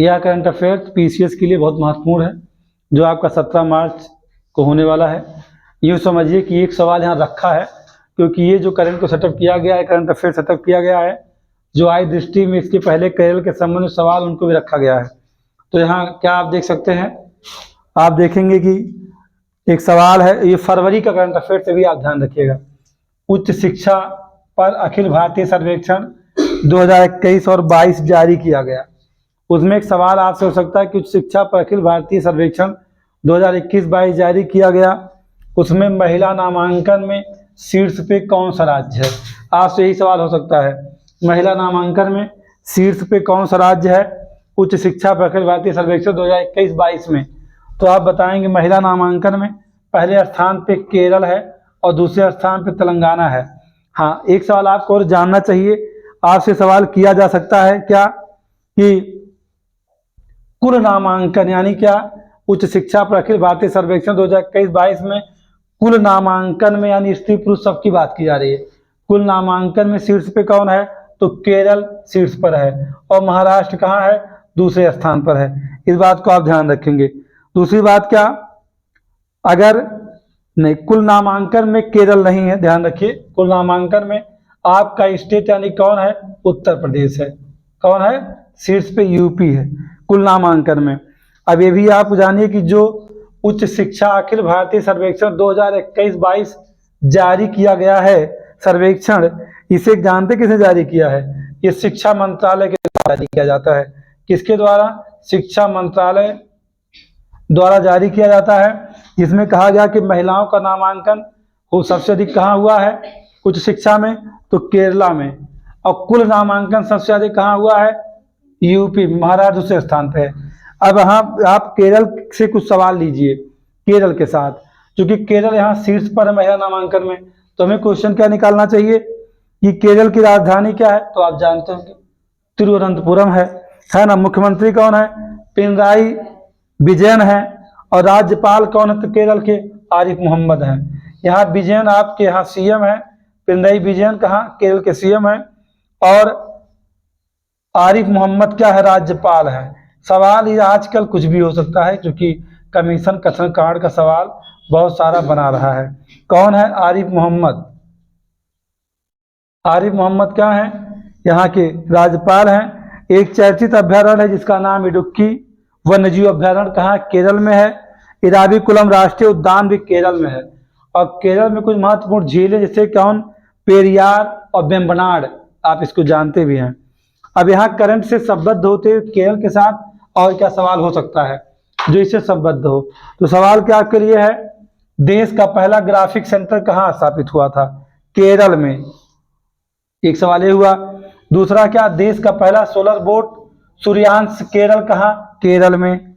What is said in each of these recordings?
यह current affairs PCS के लिए बहुत महत्वपूर्ण है, जो आपका 17 मार्च को होने वाला है। यूँ समझिए कि एक सवाल यहाँ रखा है, क्योंकि ये जो करंट को सेटअप किया गया है, करंट अफेयर सेटअप किया गया है, जो आई दृष्टि में इसके पहले केरल के संबंध में सवाल उनको भी रखा गया है। तो यहाँ क्या आप देख सकते हैं, आप देखेंगे कि एक सवाल है, ये फरवरी का करंट अफेयर से भी आप ध्यान रखिएगा। उच्च शिक्षा पर अखिल भारतीय सर्वेक्षण 2021 और 22 जारी किया गया। उसमें एक सवाल आपसे हो सकता है कि उच्च शिक्षा पर अखिल भारतीय सर्वेक्षण 2021-22 जारी किया गया, उसमें महिला नामांकन में शीर्ष पे कौन सा राज्य है। आपसे यही सवाल हो सकता है, महिला नामांकन में शीर्ष पे कौन सा राज्य है उच्च शिक्षा पर अखिल भारतीय सर्वेक्षण 2021-22 में। तो आप बताएंगे महिला नामांकन में पहले स्थान पे केरल है और दूसरे स्थान पे तेलंगाना है। हाँ, एक सवाल आपको और जानना चाहिए, आपसे सवाल किया जा सकता है क्या कि कुल नामांकन यानी क्या, उच्च शिक्षा पर अखिल भारतीय सर्वेक्षण 2021-22 में कुल नामांकन में यानी स्त्री पुरुष सबकी बात की जा रही है। कुल नामांकन में शीर्ष पे कौन है, तो केरल शीर्ष पर है और महाराष्ट्र कहाँ है, दूसरे स्थान पर है। इस बात को आप ध्यान रखेंगे। दूसरी बात क्या, अगर नहीं, कुल नामांकन में केरल नहीं है, ध्यान रखिए। कुल नामांकन में आपका स्टेट यानी कौन है, उत्तर प्रदेश है। कौन है, शीर्ष पे यूपी है कुल नामांकन में। अब ये भी आप जानिए कि जो उच्च शिक्षा अखिल भारतीय सर्वेक्षण 2021-22 जारी किया गया है सर्वेक्षण, इसे जानते किसने जारी किया है, ये शिक्षा मंत्रालय के द्वारा जारी किया जाता है। किसके द्वारा, शिक्षा मंत्रालय द्वारा जारी किया जाता है, जिसमें कहा गया कि महिलाओं का नामांकन वो सबसे अधिक कहाँ हुआ है, उच्च शिक्षा में, तो केरला में। और कुल नामांकन सबसे अधिक कहाँ हुआ है, यूपी, महाराष्ट्र दूसरे स्थान पे है। अब यहाँ आप केरल से कुछ सवाल लीजिए केरल के साथ, क्योंकि केरल यहाँ शीर्ष पर है महिला नामांकन में। तो हमें क्वेश्चन क्या निकालना चाहिए कि केरल की राजधानी क्या है, तो आप जानते होंगे तिरुवनंतपुरम है ना। मुख्यमंत्री कौन है, पिनराई विजयन है। और राज्यपाल कौन है, तो केरल के आरिफ मोहम्मद हैं। यहाँ विजयन आपके यहाँ सीएम है, पिनराई विजयन कहाँ, केरल के सीएम है, और आरिफ मोहम्मद क्या है, राज्यपाल है। सवाल ये आजकल कुछ भी हो सकता है, क्योंकि कमीशन कथन कांड का सवाल बहुत सारा बना रहा है। कौन है, आरिफ मोहम्मद। आरिफ मोहम्मद क्या है, यहाँ के राज्यपाल हैं। एक चर्चित अभ्यारण्य है जिसका नाम इडुक्की वन्यजीव अभ्यारण्य कहाँ, केरल में है। इराविकुलम राष्ट्रीय उद्यान भी केरल में है। और केरल में कुछ महत्वपूर्ण झीलें जैसे कौन, पेरियार और वेम्बनाड, आप इसको जानते भी हैं। अब यहाँ करंट से संबद्ध होते हुए केरल के साथ और क्या सवाल हो सकता है जो इससे संबद्ध हो, तो सवाल क्या आपके लिए है, देश का पहला ग्राफिक सेंटर कहाँ स्थापित हुआ था, केरल में। एक सवाल ये हुआ। दूसरा क्या, देश का पहला सोलर बोट सूर्यांश केरल कहाँ, केरल में।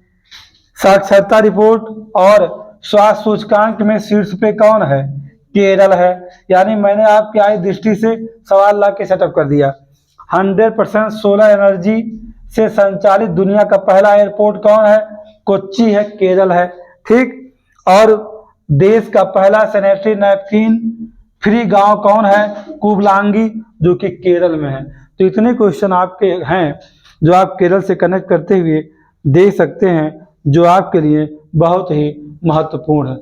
साक्षरता रिपोर्ट और स्वास्थ्य सूचकांक में शीर्ष पे कौन है, केरल है। यानी मैंने आपकी आय दृष्टि से सवाल ला के सेटअप कर दिया। 100% सोलर एनर्जी से संचालित दुनिया का पहला एयरपोर्ट कौन है, कोच्चि है, केरल है। ठीक, और देश का पहला सैनिटरी नैपकिन फ्री गांव कौन है, कुबलांगी, जो कि केरल में है। तो इतने क्वेश्चन आपके हैं जो आप केरल से कनेक्ट करते हुए देख सकते हैं, जो आपके लिए बहुत ही महत्वपूर्ण है।